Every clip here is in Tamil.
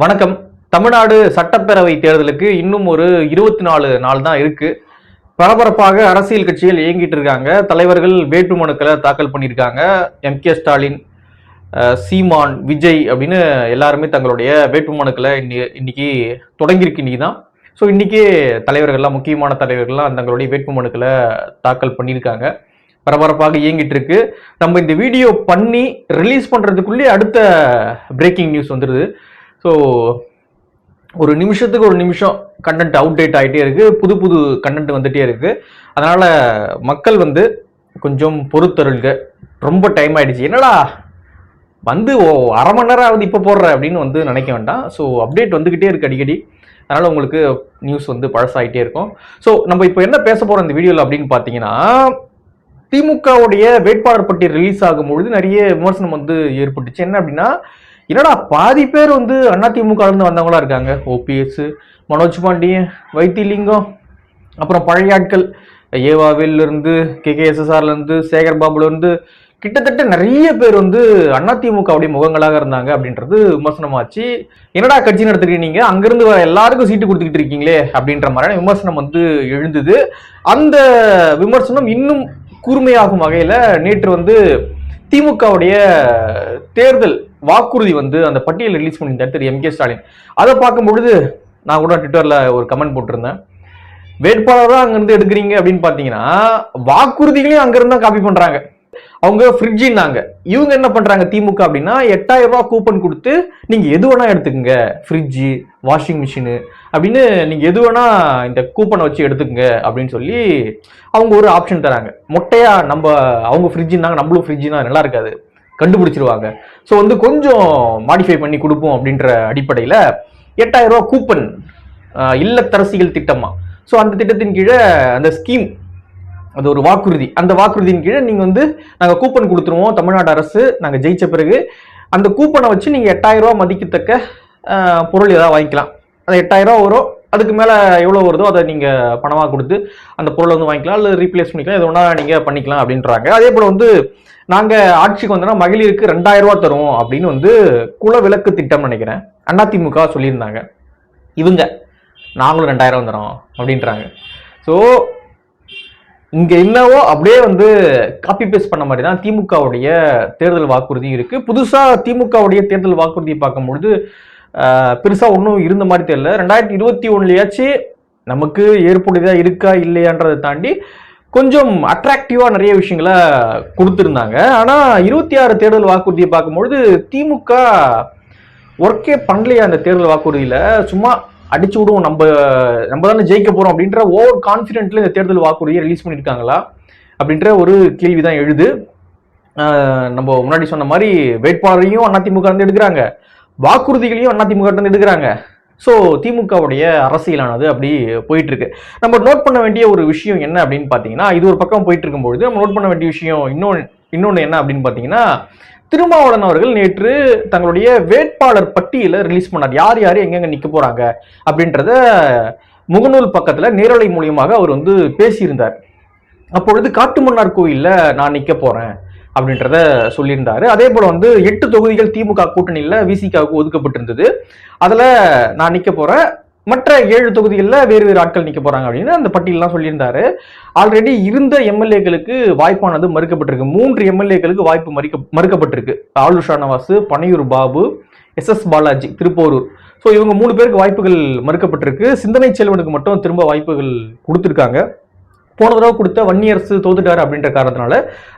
வணக்கம். தமிழ்நாடு சட்டப்பேரவை தேர்தலுக்கு இன்னும் ஒரு 24 நாள் தான் இருக்கு. பரபரப்பாக அரசியல் கட்சிகள் இயங்கிட்டு இருக்காங்க. தலைவர்கள் வேட்புமனுக்களை தாக்கல் பண்ணியிருக்காங்க. எம்.கே. ஸ்டாலின், சீமான், விஜய் அப்படின்னு எல்லாருமே தங்களுடைய வேட்புமனுக்களை இன்னைக்கு தொடங்கியிருக்கு. இன்னைக்கு தான். ஸோ இன்னைக்கே தலைவர்கள்லாம், முக்கியமான தலைவர்கள்லாம் தங்களுடைய வேட்புமனுக்களை தாக்கல் பண்ணியிருக்காங்க. பரபரப்பாக இயங்கிட்டு இருக்கு. நம்ம இந்த வீடியோ பண்ணி ரிலீஸ் பண்றதுக்குள்ளே அடுத்த பிரேக்கிங் நியூஸ் வந்துடுது. ஸோ ஒரு நிமிஷத்துக்கு ஒரு நிமிஷம் கண்டென்ட் அவுடேட் ஆகிட்டே இருக்கு. புது புது கண்டென்ட் வந்துட்டே இருக்கு. அதனால மக்கள் கொஞ்சம் பொறுத்தருள்க. ரொம்ப டைம் ஆயிடுச்சு, என்னடா அரை மணி நேரம் ஆகுது இப்போ போடுற அப்படின்னு நினைக்க வேண்டாம். ஸோ அப்டேட் வந்துகிட்டே இருக்கு அடிக்கடி. அதனால உங்களுக்கு நியூஸ் பழசாயிட்டே இருக்கும். ஸோ நம்ம இப்போ என்ன பேச போறோம் இந்த வீடியோவில் அப்படின்னு பார்த்தீங்கன்னா, திமுகவுடைய வேட்பாளர் பட்டியல் ரிலீஸ் ஆகும்பொழுது நிறைய விமர்சனம் ஏற்பட்டுச்சு. என்ன அப்படின்னா, என்னடா பாதி பேர் அதிமுக இருந்து வந்தவங்களா இருக்காங்க. ஓபிஎஸ், மனோஜ் பாண்டியன், வைத்திலிங்கம், அப்புறம் பழைய ஆட்கள் ஏவாவில இருந்து, கேகேஎஸ்எஸ்ஆர்ல இருந்து, சேகர் பாபுல இருந்து கிட்டத்தட்ட நிறைய பேர் அதிமுகவுடைய முகங்களாக இருந்தாங்க அப்படின்றது விமர்சனமாச்சு. என்னடா கட்சி நடத்துறீங்க, அங்கிருந்து எல்லாருக்கும் சீட்டு கொடுத்துக்கிட்டு இருக்கீங்களே அப்படின்ற மாதிரியான விமர்சனம் எழுந்தது. அந்த விமர்சனம் இன்னும் கூர்மையாகும் வகையில நேற்று திமுகவுடைய தேர்தல் வாக்குறுதி அந்த பட்டியல் ரிலீஸ் பண்ணியிருந்தார் திரு எம்.கே. ஸ்டாலின். அதை பார்க்கும் பொழுது நான் கூட ட்விட்டர்ல ஒரு கமெண்ட் போட்டிருந்தேன். வேட்பாளராக அங்கிருந்து எடுக்கிறீங்க அப்படின்னு பாத்தீங்கன்னா, வாக்குறுதிகளையும் அங்கிருந்து காப்பி பண்றாங்க. அவங்க ஃப்ரிட்ஜின்னாங்க. இவங்க என்ன பண்றாங்க திமுக அப்படின்னா, 8000 ரூபாய் கூப்பன் கொடுத்து நீங்க எது வேணா எடுத்துக்கங்க, ஃப்ரிட்ஜு, வாஷிங் மிஷினு அப்படின்னு நீங்க எது வேணா இந்த கூப்பனை வச்சு எடுத்துக்கங்க அப்படின்னு சொல்லி அவங்க ஒரு ஆப்ஷன் தராங்க. மொட்டையா அவங்க ஃப்ரிட்ஜுன்னாங்க, நம்மளும் ஃப்ரிட்ஜுனா நல்லா இருக்காது, கண்டுபிடிச்சிருவாங்க. ஸோ கொஞ்சம் மாடிஃபை பண்ணி கொடுப்போம் அப்படின்ற அடிப்படையில் 8000 ரூபாய் கூப்பன், இல்லத்தரசிகள் திட்டமா. ஸோ அந்த திட்டத்தின் கீழே அந்த ஸ்கீம், அது ஒரு வாக்குறுதி. அந்த வாக்குறுதியின் கீழே நீங்க நாங்கள் கூப்பன் கொடுத்துருவோம் தமிழ்நாடு அரசு, நாங்கள் ஜெயிச்ச பிறகு அந்த கூப்பனை வச்சு நீங்க 8000 ரூபாய் மதிக்கத்தக்க பொருள் ஏதாவது வாங்கிக்கலாம். அது 8000 ரூபா வரும். அதுக்கு மேல எவ்வளவு வருதோ அதை நீங்க பணமா கொடுத்து அந்த பொருளை வாங்கிக்கலாம், அல்லது ரீப்ளேஸ் பண்ணிக்கலாம், எது வேணா நீங்க பண்ணிக்கலாம் அப்படின்றாங்க. அதே போல நாங்க ஆட்சிக்கு வந்தோம்னா மகளிருக்கு 2000 ரூபாய் தருவோம் அப்படின்னு குல விளக்கு திட்டம் நினைக்கிறேன் அதிமுக சொல்லியிருந்தாங்க. இவங்க நாங்களும் 2000 தரோம் அப்படின்றாங்க. ஸோ இங்க என்னவோ அப்படியே காப்பி பேஸ்ட் பண்ண மாதிரி தான் திமுகவுடைய தேர்தல் வாக்குறுதி இருக்கு. புதுசா திமுகவுடைய தேர்தல் வாக்குறுதியை பார்க்கும்பொழுது பெருசா ஒன்றும் இருந்த மாதிரி தெரியல. 2021லயாச்சு நமக்கு ஏற்புடையதா இருக்கா இல்லையான்றதை தாண்டி கொஞ்சம் அட்ராக்டிவா நிறைய விஷயங்களை கொடுத்துருந்தாங்க. ஆனா 26 தேர்தல் வாக்குறுதியை பார்க்கும்பொழுது திமுக ஒர்க்கே பண்ணலையா அந்த தேர்தல் வாக்குறுதியில. சும்மா அடிச்சு விடுவோம், நம்ம தானே ஜெயிக்க போறோம் அப்படின்ற ஓவர் கான்பிடென்ட்ல இந்த தேர்தல் வாக்குறுதியை ரிலீஸ் பண்ணியிருக்காங்களா அப்படின்ற ஒரு கேள்விதான் எழுது. நம்ம முன்னாடி சொன்ன மாதிரி வேட்பாளரையும் அதிமுக இருந்து எடுக்கிறாங்க, வாக்குறுதிகளையும் அதிமுக இருந்து எடுக்கிறாங்க. ஸோ திமுகவுடைய அரசியலானது அப்படி போயிட்டு இருக்கு. நம்ம நோட் பண்ண வேண்டிய ஒரு விஷயம் என்ன அப்படின்னு பாத்தீங்கன்னா, இது ஒரு பக்கம் போயிட்டு இருக்கும்பொழுது நம்ம நோட் பண்ண வேண்டிய விஷயம் இன்னொன்னு என்ன அப்படின்னு பாத்தீங்கன்னா, திருமாவளவன் அவர்கள் நேற்று தங்களுடைய வேட்பாளர் பட்டியலை ரிலீஸ் பண்ணார். யார் யார் எங்கெங்க நிக்க போறாங்க அப்படின்றத முகநூல் பக்கத்துல நேரலை மூலியமாக அவர் பேசியிருந்தார். அப்பொழுது காட்டுமன்னார் கோயில்ல நான் நிக்க போறேன் அப்படின்றத சொல்லியிருந்தாரு. அதே போல 8 தொகுதிகள் திமுக கூட்டணியில விசிகாவுக்கு ஒதுக்கப்பட்டிருந்தது. அதுல நான் நிக்க போறேன், மற்ற 7 தொகுதிகளில் வேறு வேறு ஆட்கள் நிக்க போறாங்க அப்படின்னு அந்த பட்டியலாம் சொல்லியிருந்தாரு. ஆல்ரெடி இருந்த எம்எல்ஏக்களுக்கு வாய்ப்பானது மறுக்கப்பட்டிருக்கு. 3 எம்எல்ஏக்களுக்கு வாய்ப்பு மறுக்கப்பட்டிருக்கு. ஆளுஷா ஷானவாஸ், பனையூர் பாபு, எஸ் பாலாஜி, திருப்போரூர். ஸோ இவங்க 3 பேருக்கு வாய்ப்புகள் மறுக்கப்பட்டிருக்கு. சிந்தனை செல்வனுக்கு மட்டும் திரும்ப வாய்ப்புகள் கொடுத்துருக்காங்க. போன தடவை கொடுத்த வன்னியரசு தோத்துட்டாரு அப்படின்ற காரணத்தினால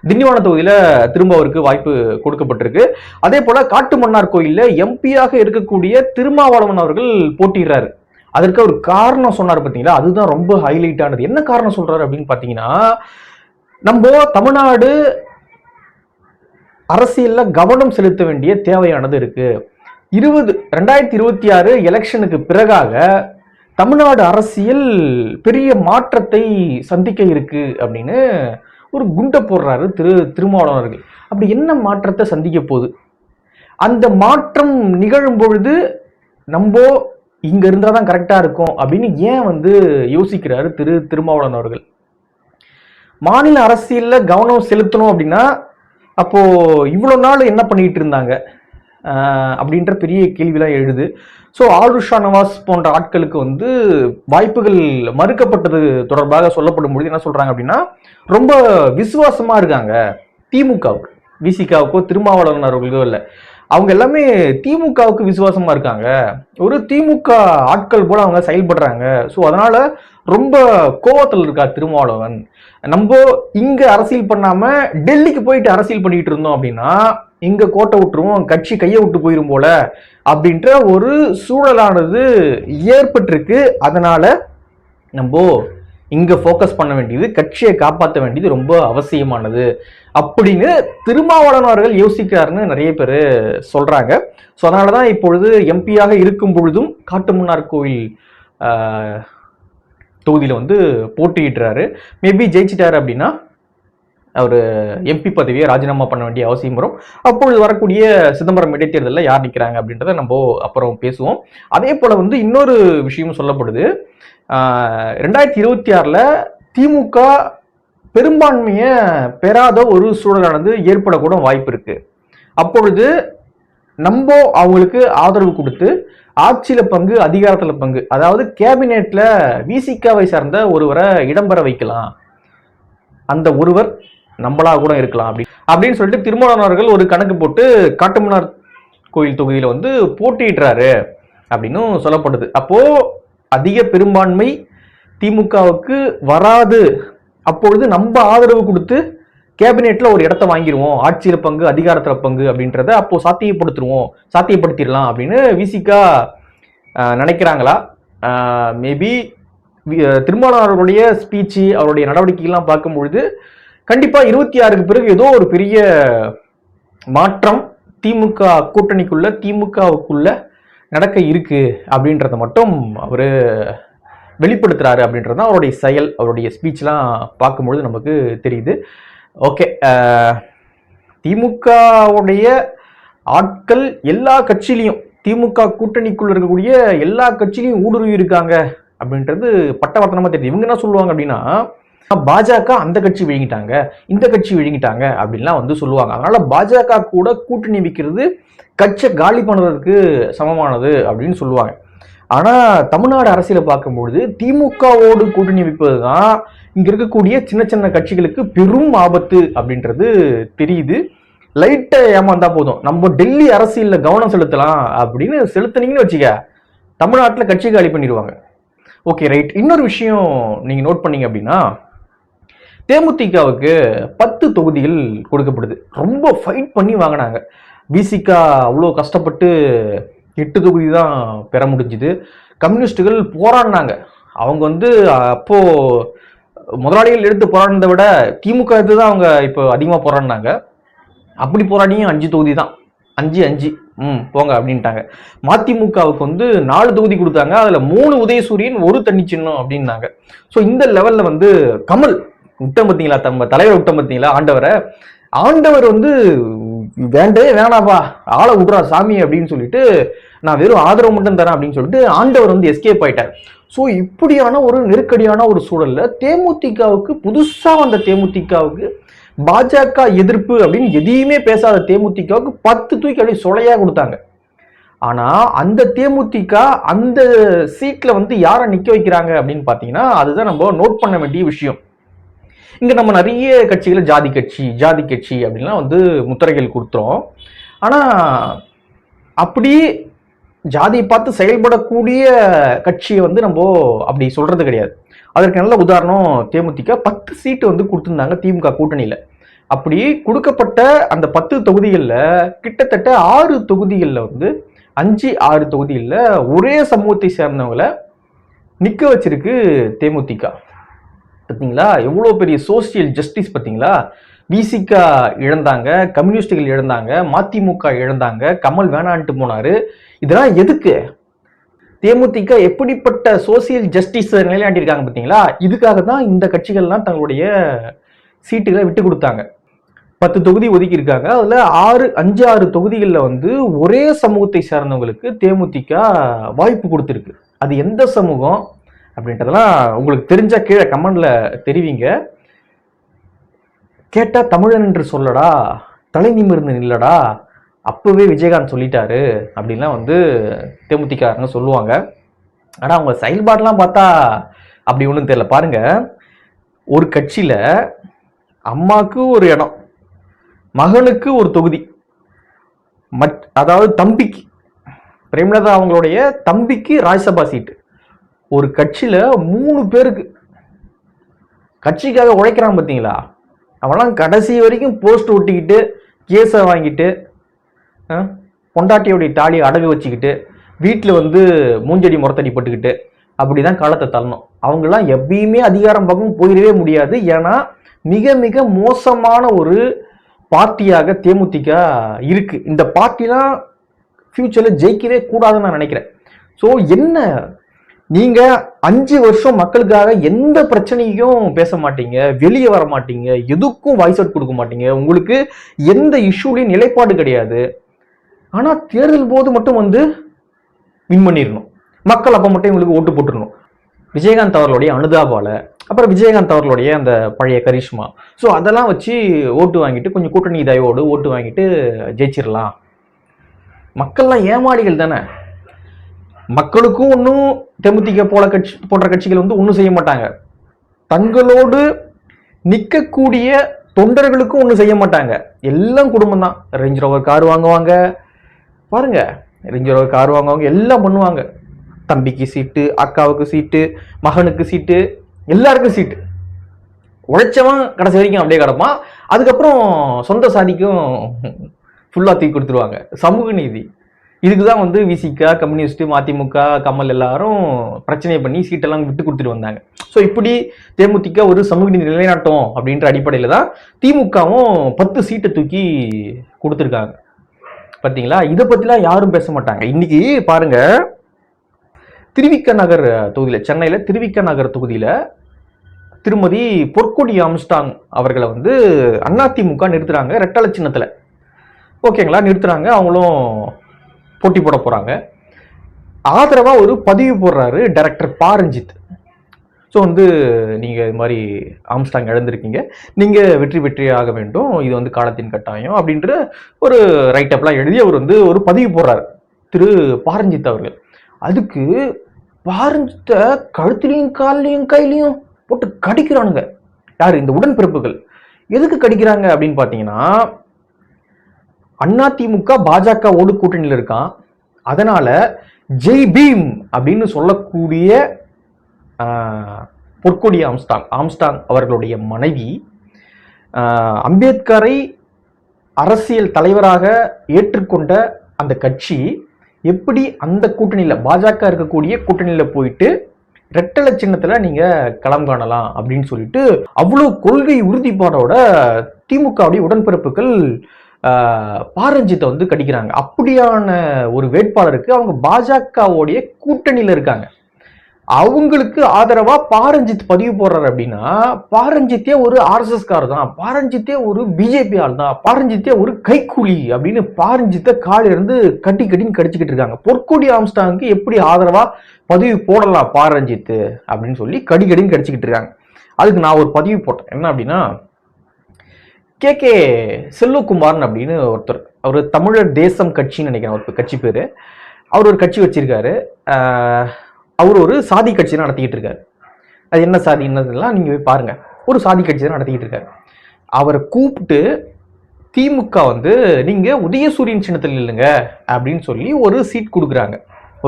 திண்டிவனம் தொகுதியில திரும்ப அவருக்கு வாய்ப்பு கொடுக்கப்பட்டிருக்கு. அதே போல காட்டுமன்னார் கோயில்ல எம்பியாக இருக்கக்கூடிய திருமாவளவன் அவர்கள் போட்டிடுறாரு. அதற்கு ஒரு காரணம் சொன்னார் பார்த்தீங்களா, அதுதான் ரொம்ப ஹைலைட் ஆனது. என்ன காரணம் சொல்றாரு அப்படின்னு பாத்தீங்கன்னா, நம்ம தமிழ்நாடு அரசியல்ல கவனம் செலுத்த வேண்டிய தேவையானது இருக்கு. 2026 எலெக்ஷனுக்கு பிறகாக தமிழ்நாடு அரசியல் பெரிய மாற்றத்தை சந்திக்க இருக்கு அப்படின்னு ஒரு குண்டை போடுறாரு திருமாவளவன் அவர்கள். அப்படி என்ன மாற்றத்தை சந்திக்க போகுது? அந்த மாற்றம் நிகழும் பொழுது நம்ம இங்க இருந்தாதான் கரெக்டா இருக்கும் அப்படின்னு ஏன் யோசிக்கிறாரு திருமாவளவன் அவர்கள்? மாநில அரசியல்ல கவனம் செலுத்தணும் அப்படின்னா அப்போ இவ்வளவு நாள் என்ன பண்ணிட்டு இருந்தாங்க? அப்படின்ற பெரிய கேள்விலாம் எழுது. ஸோ ஆருஷ் ஷானவாஸ் போன்ற ஆட்களுக்கு வந்து வாய்ப்புகள் மறுக்கப்பட்டது தொடர்பாக சொல்லப்படும் பொழுது என்ன சொல்றாங்க அப்படின்னா, ரொம்ப விசுவாசமா இருக்காங்க திமுகவுக்கு, விசிகாவுக்கோ திருமாவளவன் அவர்களுக்கோ இல்லை, அவங்க எல்லாமே திமுகவுக்கு விசுவாசமா இருக்காங்க, ஒரு திமுக ஆட்கள் போல அவங்க செயல்படுறாங்க. ஸோ அதனால ரொம்ப கோவத்தில் இருக்கா திருமாவளவன். நம்ம இங்க அரசியல் பண்ணாம டெல்லிக்கு போயிட்டு அரசியல் பண்ணிட்டு இருந்தோம் அப்படின்னா இங்க கோட்டை விட்டுருவோம், கட்சி கையை விட்டு போயிரும் போல அப்படின்ற ஒரு சூழலானது ஏற்பட்டிருக்கு. அதனால நம்ம இங்க போக்கஸ் பண்ண வேண்டியது, கட்சியை காப்பாற்ற வேண்டியது ரொம்ப அவசியமானது அப்படின்னு திருமாவளவன் அவர்கள் யோசிக்கிறாருன்னு நிறைய பேர் சொல்றாங்க. ஸோ அதனாலதான் இப்பொழுது எம்பியாக இருக்கும் பொழுதும் காட்டுமன்னார் கோவில் தொகுதியில வந்து போட்டியிடுறாரு. மேபி ஜெயிச்சிட்டாரு அப்படின்னா அவர் எம்பி பதவியை ராஜினாமா பண்ண வேண்டிய அவசியம் வரும். அப்பொழுது வரக்கூடிய சிதம்பரம் இடைத்தேர்தலில் யார் நிற்கிறாங்க அப்படின்றத நம்ம அப்புறம் பேசுவோம். அதே போல வந்து இன்னொரு விஷயமும் சொல்லப்படுது. 2026 திமுக பெரும்பான்மையை பெறாத ஒரு சூழலானது ஏற்படக்கூட வாய்ப்பு இருக்கு. அப்பொழுது நம்ம அவங்களுக்கு ஆதரவு கொடுத்து ஆட்சியில பங்கு, அதிகாரத்துல பங்கு, அதாவது கேபினெட்ல விசிகாவை சார்ந்த ஒருவரை இடம்பெற வைக்கலாம், அந்த ஒருவர் நம்மளா கூட இருக்கலாம் அப்படின்னு சொல்லிட்டு திருமாவளவன் அவர்கள் ஒரு கணக்கு போட்டு காட்டுமன்னார் கோயில் தொகுதியில வந்து போட்டியிடுறாரு அப்படின்னு சொல்லப்படுது. அப்போ அதிக பெரும்பான்மை திமுகவுக்கு வராது, அப்பொழுது நம்ம ஆதரவு கொடுத்து கேபினெட்ல ஒரு இடத்த வாங்கிடுவோம், ஆட்சியில பங்கு அதிகாரத்துல பங்கு அப்படின்றத அப்போ சாத்தியப்படுத்திடலாம் அப்படின்னு விசிகா நினைக்கிறாங்களா? மேபி திருமாவளவன் அவர்களுடைய ஸ்பீச்சு, அவருடைய நடவடிக்கைகள்லாம் பார்க்கும்பொழுது கண்டிப்பா 26க்கு பிறகு ஏதோ ஒரு பெரிய மாற்றம் திமுக கூட்டணிக்குள்ள, திமுகவுக்குள்ள நடக்க இருக்கு அப்படின்றத மட்டும் அவரு வெளிப்படுத்துறாரு அப்படின்றது தான் அவருடைய செயல், அவருடைய ஸ்பீச்லாம் பார்க்கும்பொழுது நமக்கு தெரியுது. ஓகே, திமுகவுடைய ஆட்கள் எல்லா கட்சியிலையும், திமுக கூட்டணிக்குள்ள இருக்கக்கூடிய எல்லா கட்சியிலையும் ஊடுருவி இருக்காங்க அப்படின்றது பட்டவர்த்தனமா தெரியுது. இவங்க என்ன சொல்லுவாங்க அப்படின்னா, பாஜக அந்த கட்சி விழுங்கிட்டாங்க, இந்த கட்சி விழுங்கிட்டாங்க அப்படின்லாம் வந்து சொல்லுவாங்க. அதனால பாஜக கூட கூட்டணி வைக்கிறது கட்சியை காலி பண்ணுறதுக்கு சமமானது அப்படின்னு சொல்லுவாங்க. ஆனா தமிழ்நாடு அரசியலை பார்க்கும்பொழுது திமுகவோடு கூட்டணி வைப்பது தான் இங்க இருக்கக்கூடிய சின்ன சின்ன கட்சிகளுக்கு பெரும் ஆபத்து அப்படின்றது தெரியுது. லைட்டை ஏமாந்தா போதும், நம்ம டெல்லி அரசியல்ல கவனம் செலுத்தலாம் அப்படின்னு செலுத்தினீங்கன்னு வச்சுக்க, தமிழ்நாட்டில் கட்சி காலி பண்ணிடுவாங்க. Okay right. இன்னொரு விஷயம் நீங்க நோட் பண்ணீங்க அப்படின்னா, தேமுதிகவுக்கு 10 தொகுதிகள் கொடுக்கப்படுது. ரொம்ப ஃபைட் பண்ணி வாங்கினாங்க. விசிகா அவ்வளோ கஷ்டப்பட்டு 8 தொகுதி தான் பெற முடிஞ்சுது. கம்யூனிஸ்டுகள் போராடினாங்க. அவங்க வந்து அப்போ முதலாளிகள் எடுத்து போராடினதை விட திமுக எடுத்து தான் அவங்க இப்போ அதிகமாக போராடினாங்க. அப்படி போராடியும் 5 தொகுதி தான், 5 போங்க அப்படின்ட்டாங்க. மதிமுகவுக்கு வந்து 4 தொகுதி கொடுத்தாங்க. அதுல 3 உதயசூரியன், 1 தண்ணி சின்னம் அப்படின்னாங்க. ஸோ இந்த லெவல்ல வந்து கமல் விட்டம் பார்த்தீங்களா, நம்ம தலைவர் விட்டம் பார்த்தீங்களா, ஆண்டவர் வந்து வேண்டவே வேணாப்பா, ஆளை விடுறா சாமி அப்படின்னு சொல்லிட்டு நான் வெறும் ஆதரவு மட்டும் தரேன் அப்படின்னு சொல்லிட்டு ஆண்டவர் வந்து எஸ்கேப் ஆயிட்டார். ஸோ இப்படியான ஒரு நெருக்கடியான ஒரு சூழல்ல தேமுதிகவுக்கு, புதுசா வந்த தேமுதிகவுக்கு, பாஜக எதிர்ப்பு அப்படின்னு எதையுமே பேசாத தேமுதிகவுக்கு 10 தூக்கி அப்படியே சொலையா கொடுத்தாங்க. ஆனா அந்த தேமுதிக அந்த சீட்ல வந்து யாரை நிக்க வைக்கிறாங்க அப்படின்னு பாத்தீங்கன்னா, அதுதான் நம்ம நோட் பண்ண வேண்டிய விஷயம். இங்க நம்ம நிறைய கட்சிகளை ஜாதி கட்சி அப்படின்லாம் வந்து முத்திரைகள் கொடுத்துறோம். ஆனா அப்படி ஜாதியை பார்த்து செயல்படக்கூடிய கட்சியை வந்து நம்ம அப்படி சொல்றது கிடையாது. அதற்கு நல்ல உதாரணம் தேமுதிக 10 சீட்டு வந்து கொடுத்துருந்தாங்க திமுக கூட்டணியில. அப்படி கொடுக்கப்பட்ட அந்த 10 தொகுதிகளில் கிட்டத்தட்ட 6 தொகுதிகளில் வந்து 5-6 தொகுதிகளில் ஒரே சமூகத்தை சேர்ந்தவங்களை நிக்க வச்சிருக்கு தேமுதிக. பார்த்தீங்களா எவ்வளோ பெரிய சோசியல் ஜஸ்டிஸ் பார்த்தீங்களா? விசிகா இழந்தாங்க, கம்யூனிஸ்டுகள் இழந்தாங்க, மதிமுக இழந்தாங்க, கமல் வேணான்ட்டு போனாரு. இதெல்லாம் எதுக்கு? தேமுதிக எப்படிப்பட்ட சோசியல் ஜஸ்டிஸ் நிலையாண்டிருக்காங்க பார்த்தீங்களா? இதுக்காக தான் இந்த கட்சிகள்லாம் தங்களுடைய சீட்டுகளை விட்டு கொடுத்தாங்க. 10 தொகுதி ஒதுக்கி இருக்காங்க. அதுல 5-6 தொகுதிகளில் வந்து ஒரே சமூகத்தை சார்ந்தவங்களுக்கு தேமுதிக வாய்ப்பு கொடுத்துருக்கு. அது எந்த சமூகம் அப்படின்றதெல்லாம் உங்களுக்கு தெரிஞ்சா கீழே கமெண்ட்ல தெரிவிங்க. கேட்டா தமிழன் என்று சொல்லடா, தலை நிமிர்ந்து நில்லடா அப்பவே விஜயகாந்த் சொல்லிட்டாரு அப்படின்லாம் வந்து தேமுதிகாரங்க சொல்லுவாங்க. ஆனா அவங்க செயல்பாடுலாம் பார்த்தா அப்படி ஒன்றும் தெரியல. பாருங்க, ஒரு கட்சியில அம்மாவுக்கு ஒரு இடம், மகனுக்கு ஒரு தொகுதி, அதாவது தம்பிக்கு, பிரேமலதா அவங்களுடைய தம்பிக்கு ராஜ்யசபா சீட்டு. ஒரு கட்சியில 3 பேருக்கு கட்சிக்காக உழைக்கிறான் பார்த்தீங்களா? அவெல்லாம் கடைசி வரைக்கும் போஸ்ட் ஒட்டிக்கிட்டு, கேஸை வாங்கிட்டு, பொண்டாட்டியோடைய தாலியை அடகு வச்சுக்கிட்டு, வீட்டில் வந்து மூஞ்சடி முறத்தடி பட்டுக்கிட்டு அப்படிதான் காலத்தை தள்ளணும். அவங்கெல்லாம் எப்பயுமே அதிகாரம் பக்கம் போயிடவே முடியாது. ஏன்னா மிக மிக மோசமான ஒரு பார்ட்டியாக தேமுதிக இருக்கு. இந்த பார்ட்டிலாம் ஃபியூச்சர்ல ஜெயிக்கவே கூடாதுன்னு நான் நினைக்கிறேன். ஸோ என்ன, நீங்க 5 வருஷம் மக்களுக்காக எந்த பிரச்சனையும் பேச மாட்டீங்க, வெளியே வர மாட்டீங்க, எதுக்கும் வாய்ஸ் அவுட் கொடுக்க மாட்டீங்க, உங்களுக்கு எந்த இஷ்யூலையும் நிலைப்பாடு கிடையாது. ஆனா தேர்தல் போது மட்டும் வந்து வின் பண்ணிடணும், மக்கள் அப்ப மட்டும் உங்களுக்கு ஓட்டு போட்டுருணும். விஜயகாந்த் அவர்களுடைய அனுதாபால, அப்புறம் விஜயகாந்த் அவர்களுடைய அந்த பழைய கரிஷ்மா, ஸோ அதெல்லாம் வச்சு ஓட்டு வாங்கிட்டு கொஞ்சம் கூட்டணி தயவோடு ஓட்டு வாங்கிட்டு ஜெயிச்சிடலாம். மக்கள்லாம் ஏமாளிகள் தானே. மக்களுக்கும் ஒன்றும் தேமுதிக போன்ற கட்சிகள் வந்து ஒன்றும் செய்ய மாட்டாங்க. தங்களோடு நிற்கக்கூடிய தொண்டர்களுக்கும் ஒன்றும் செய்ய மாட்டாங்க. எல்லாம் குடும்பம் தான். ரேஞ்ச் ரோவர் கார் வாங்குவாங்க, பாருங்க, ரேஞ்ச் ரோவர் கார் வாங்குவாங்க, எல்லாம் பண்ணுவாங்க. தம்பிக்கு சீட்டு, அக்காவுக்கு சீட்டு, மகனுக்கு சீட்டு, எல்லாருக்கும் சீட்டு. உழைச்சவன் கடைசி வரைக்கும் அப்படியே கிடப்பான். அதுக்கப்புறம் சொந்த சாதிக்கும் ஃபுல்லா தூக்கி கொடுத்துருவாங்க. சமூக நீதி இதுக்குதான் வந்து விசிகா, கம்யூனிஸ்ட், மதிமுக, கமல் எல்லாரும் பிரச்சனை பண்ணி சீட்டெல்லாம் விட்டு கொடுத்துட்டு வந்தாங்க. ஸோ இப்படி தேமுதிக ஒரு சமூக நீதி நிலைநாட்டம் அப்படின்ற அடிப்படையில தான் திமுகவும் 10 சீட்டை தூக்கி கொடுத்துருக்காங்க. பார்த்தீங்களா? இதை பத்திலாம் யாரும் பேச மாட்டாங்க. இன்னைக்கு பாருங்க, திருவிக்க நகர் தொகுதியில, சென்னையில திருவிக்க நகர் தொகுதியில திருமதி பொற்கொடி ஆம்ஸ்டாங் அவர்களை வந்து அதிமுக நிறுத்துறாங்க ரெட்டலை சின்னத்துல. ஓகேங்களா, நிறுத்துறாங்க. அவங்களும் போட்டி போட போறாங்க. ஆதரவா ஒரு பதிவு போடுறாரு டைரக்டர் பாரஞ்சித். ஸோ வந்து நீங்க இது மாதிரி ஆம்ஸ்டாங் இழந்திருக்கீங்க, நீங்க வெற்றி ஆக வேண்டும், இது வந்து காலத்தின் கட்டாயம் அப்படின்ற ஒரு ரைட் அப்லாம் எழுதி அவர் வந்து ஒரு பதிவு போடுறாரு திரு பாரஞ்சித் அவர்கள். அதுக்கு பாரஞ்சித்த கழுத்துலையும் கால்லையும் கையிலையும் போட்டு கடிக்கிறானுங்க. யாரு? இந்த உடன்பிறப்புகள். எதுக்கு கடிக்கிறாங்க அப்படின்னு பாத்தீங்கன்னா, அதிமுக பாஜகவோடு கூட்டணியில் இருக்கான், அதனால ஜெய் பீம் அப்படின்னு சொல்லக்கூடிய பொற்கொடி ஆம்ஸ்டாங் அவர்களுடைய மனைவி அம்பேத்கரை அரசியல் தலைவராக ஏற்றுக்கொண்ட அந்த கட்சி எப்படி அந்த கூட்டணியில, பாஜக இருக்கக்கூடிய கூட்டணியில போயிட்டு ரெட்டலை சின்னத்துல நீங்க களம் காணலாம் அப்படின்னு சொல்லிட்டு அவ்வளவு கொள்கை உறுதிப்பாடோட திமுகவுடைய உடன்பிறப்புகள் பாரஞ்சித்தை வந்து கடிக்கிறாங்க. அப்படியான ஒரு வேட்பாளருக்கு அவங்க பாஜகவுடைய கூட்டணியில இருக்காங்க. அவங்களுக்கு ஆதரவா பாரஞ்சித் பதிவு போடுறாரு அப்படின்னா, பாரஞ்சித்தே ஒரு ஆர்எஸ்எஸ் கார் தான், பாரஞ்சித்தே ஒரு பிஜேபி ஆள் தான், பாரஞ்சித்தே ஒரு கைக்கூலி அப்படின்னு பாரஞ்சித்தை காலில இருந்து கட்டின்னு கடிச்சுக்கிட்டு இருக்காங்க. பொற்கொடி ஆம்ஸ்டாங்க்கு எப்படி ஆதரவா பதிவு போடலாம் பாரஞ்சித் அப்படின்னு சொல்லி கடின்னு கடிச்சுக்கிட்டு இருக்காங்க. அதுக்கு நான் ஒரு பதிவு போட்டேன். என்ன அப்படின்னா, கே செல்வகுமார் அப்படின்னு ஒருத்தர், அவர் தமிழர் தேசம் கட்சின்னு நினைக்கிறேன் ஒரு கட்சி பேரு. அவர் ஒரு கட்சி வச்சிருக்காரு. அவர் ஒரு சாதி கட்சி நடத்திக்கிட்டு இருக்காரு. அது என்ன சாதி என்னதுலாம் நீங்க போய் பாருங்க. ஒரு சாதி கட்சி தான் நடத்திக்கிட்டு இருக்காரு. அவரை கூப்பிட்டு திமுக வந்து நீங்க உதயசூரியன் சின்னத்தில் இல்லைங்க அப்படின்னு சொல்லி ஒரு சீட் கொடுக்குறாங்க.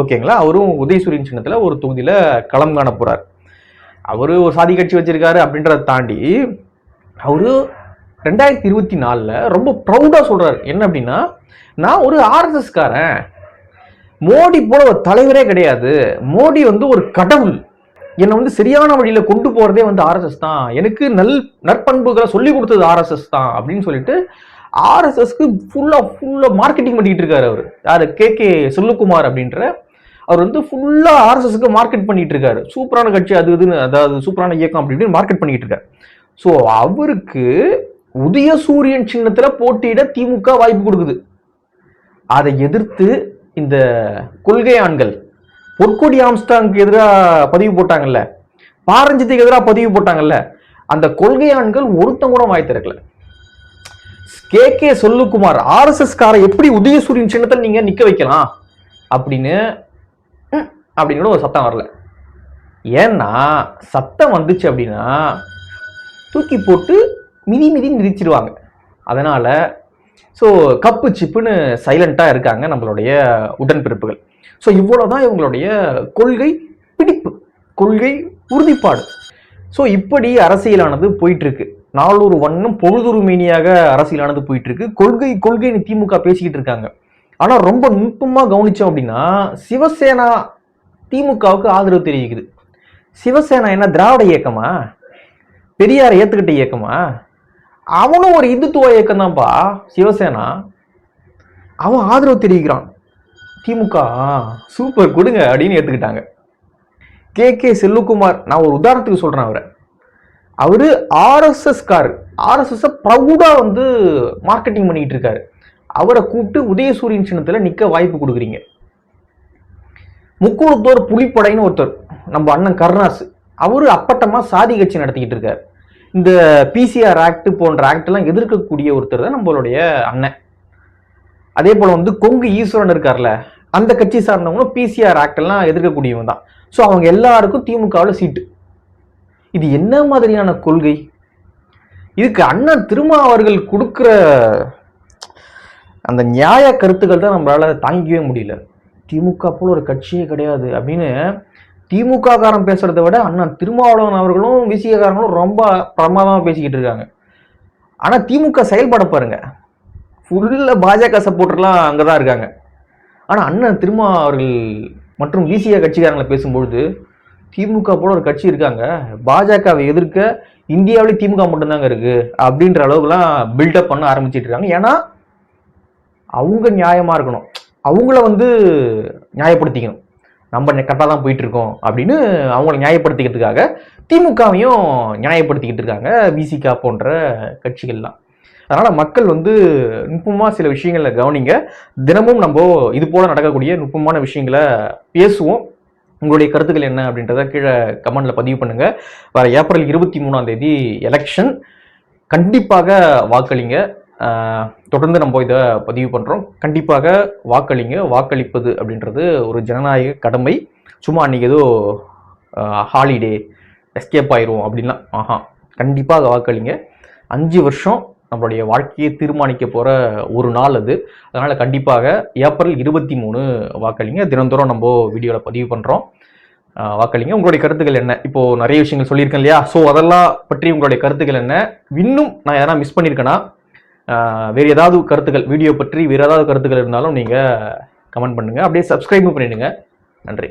ஓகேங்களா? அவரும் உதயசூரியன் சின்னத்துல ஒரு தொகுதியில களம் காண போறாரு. அவரு ஒரு சாதி கட்சி வச்சிருக்காரு அப்படின்றத தாண்டி அவரு 2024 ரொம்ப ப்ரௌடா சொல்றாரு. என்ன அப்படின்னா, நான் ஒரு ஆர்எஸ்எஸ் காரன், மோடி போல ஒரு தலைவரே கிடையாது, மோடி வந்து ஒரு கடவுள், என்னை வந்து சரியான வழியில கொண்டு போறதே வந்து ஆர்எஸ்எஸ் தான், எனக்கு நற்பண்புகளை சொல்லி கொடுத்தது ஆர்எஸ்எஸ் தான் அப்படின்னு சொல்லிட்டு ஆர்எஸ்எஸ்க்கு ஃபுல்லா மார்க்கெட்டிங் பண்ணிட்டு இருக்காரு. அவர் யாரு? கே செல்வகுமார் அப்படின்ற அவர் வந்து ஃபுல்லா ஆர்எஸ்எஸ்க்கு மார்க்கெட் பண்ணிட்டு இருக்காரு. சூப்பரான கட்சி அது இதுன்னு, அதாவது சூப்பரான இயக்கம் அப்படின்னு மார்க்கெட் பண்ணிட்டு இருக்காரு. ஸோ அவருக்கு உதயசூரியன் சின்னத்துல போட்டியிட திமுக வாய்ப்பு கொடுக்குது. அதை எதிர்த்து இந்த கொள்கை ஆண்கள் பொற்கொடி ஆம்ஸ்டாங்க்கு எதிராக பதிவு போட்டாங்கல்ல, பாரஞ்சித்துக்கு எதிராக பதிவு போட்டாங்கல்ல, அந்த கொள்கை ஆண்கள் ஒருத்தங்க கூட வாய் திறக்கல. கே செல்வகுமார் ஆர்எஸ்எஸ் காரை எப்படி உதயசூரியன் சின்னத்தை நீங்க நிக்க வைக்கலாம் அப்படின்னு கூட ஒரு சத்தம் வரல. ஏன்னா சத்தம் வந்துச்சு அப்படின்னா தூக்கி போட்டு மிதி மிதிச்சிருவாங்க. அதனால ஸோ கப்பு சிப்புன்னு சைலண்டாக இருக்காங்க நம்மளுடைய உடன்பிறப்புகள். ஸோ இவ்வளோதான் இவங்களுடைய கொள்கை பிடிப்பு, கொள்கை உறுதிப்பாடு. ஸோ இப்படி அரசியலானது போயிட்டு இருக்கு. நாளொரு வண்ணம் பொழுதொரு மேனியாக அரசியலானது போயிட்டு இருக்கு. கொள்கைன்னு திமுக பேசிக்கிட்டு இருக்காங்க. ஆனால் ரொம்ப நுட்பமாக கவனிச்சோம் அப்படின்னா சிவசேனா திமுகவுக்கு ஆதரவு தெரிவிக்குது. சிவசேனா என்ன திராவிட இயக்கமா, பெரியாரை ஏத்துக்கிட்ட இயக்கமா? அவனும் ஒரு இந்துத்துவ இயக்கம் தான்ப்பா சிவசேனா. அவன் ஆதரவு தெரிவிக்கிறான். திமுக சூப்பர் கொடுங்க அப்படின்னு ஏத்துக்கிட்டாங்க. கே செல்வகுமார், நான் ஒரு உதாரணத்துக்கு சொல்றேன், அவரு ஆர்எஸ்எஸ் கார், ஆர்எஸ்எஸ் ப்ரௌடா வந்து மார்க்கெட்டிங் பண்ணிட்டு இருக்காரு. அவரை கூப்பிட்டு உதயசூரியன் சின்னத்துல நிக்க வாய்ப்பு கொடுக்குறீங்க. முக்குளத்தோர் புலிப்படைன்னு ஒருத்தர், நம்ம அண்ணன் கருணாஸ், அவரு அப்பட்டமா சாதி கட்சி நடத்திக்கிட்டு இருக்காரு. இந்த பிசிஆர் ஆக்ட் போன்ற ஆக்ட் எல்லாம் எதிர்க்கக்கூடிய ஒருத்தர் தான் நம்மளுடைய அண்ணன். அதே போல வந்து கொங்கு ஈஸ்வரன் இருக்கார்ல, அந்த கட்சி சார்ந்தவங்களும் பிசிஆர் ஆக்ட் எல்லாம் எதிர்க்கக்கூடியவங்க தான். ஸோ அவங்க எல்லாருக்கும் திமுகவில் சீட்டு. இது என்ன மாதிரியான கொள்கை? இதுக்கு அண்ணன் திருமாவர்கள் கொடுக்குற அந்த நியாய கருத்துக்கள் தான் நம்மளால தாங்கிக்கவே முடியல. திமுக போல ஒரு கட்சியே கிடையாது அப்படின்னு திமுக காரன் பேசுறதை விட அண்ணன் திருமாவளவன் அவர்களும் விசிகாரங்களும் ரொம்ப பிரமாதமாக பேசிக்கிட்டு இருக்காங்க. ஆனால் திமுக செயல்பட பாருங்க, ஃபுல்ல பாஜக சப்போர்ட்டர்லாம் அங்கதான் இருக்காங்க. ஆனால் அண்ணன் திருமா அவர்கள் மற்றும் விசிக கட்சிக்காரங்களை பேசும்பொழுது திமுக போல ஒரு கட்சி இருக்காங்க, பாஜகவை எதிர்க்க இந்தியாவிலேயே திமுக மட்டும்தாங்க இருக்கு அப்படின்ற அளவுக்குலாம் பில்டப் பண்ண ஆரம்பிச்சிட்டு இருக்காங்க. ஏன்னா அவங்க நியாயமா இருக்கணும், அவங்கள வந்து நியாயப்படுத்திக்கணும், நம்ம கரெக்டாக தான் போயிட்டு இருக்கோம் அப்படின்னு அவங்கள நியாயப்படுத்திக்கிறதுக்காக திமுகவையும் நியாயப்படுத்திக்கிட்டு இருக்காங்க விசிகா போன்ற கட்சிகள்லாம். அதனால மக்கள் வந்து நுட்பமா சில விஷயங்களை கவனிங்க. தினமும் நம்ம இது போல நடக்கக்கூடிய நுட்பமான விஷயங்களை பேசுவோம். உங்களுடைய கருத்துக்கள் என்ன அப்படின்றத கீழே கமெண்ட்ல பதிவு பண்ணுங்க. வர ஏப்ரல் 23 எலெக்ஷன், கண்டிப்பாக வாக்களிங்க. தொடர்ந்து நம்ம இதை பதிவு பண்ணுறோம். கண்டிப்பாக வாக்களிங்க. வாக்களிப்பது அப்படின்றது ஒரு ஜனநாயக கடமை. சும்மா அன்றைக்கி ஏதோ ஹாலிடே எஸ்கேப் ஆயிரும் அப்படின்லாம் கண்டிப்பாக வாக்களிங்க. 5 வருஷம் நம்மளுடைய வாழ்க்கையை தீர்மானிக்க போகிற ஒரு நாள் அது. அதனால் கண்டிப்பாக ஏப்ரல் 23 வாக்களிங்க. தினந்தோறும் நம்ம வீடியோவில் பதிவு பண்ணுறோம். வாக்களிங்க. உங்களுடைய கருத்துக்கள் என்ன? இப்போது நிறைய விஷயங்கள் சொல்லியிருக்கேன் இல்லையா? ஸோ அதெல்லாம் பற்றி உங்களுடைய கருத்துக்கள் என்ன? இன்னும் நான் எதனா மிஸ் பண்ணியிருக்கேன்னா, வேறு ஏதாவது கருத்துக்கள், வீடியோ பற்றி வேறு ஏதாவது கருத்துக்கள் இருந்தாலும் நீங்கள் கமெண்ட் பண்ணுங்கள். அப்படியே சப்ஸ்கிரைபும் பண்ணிடுங்க. நன்றி.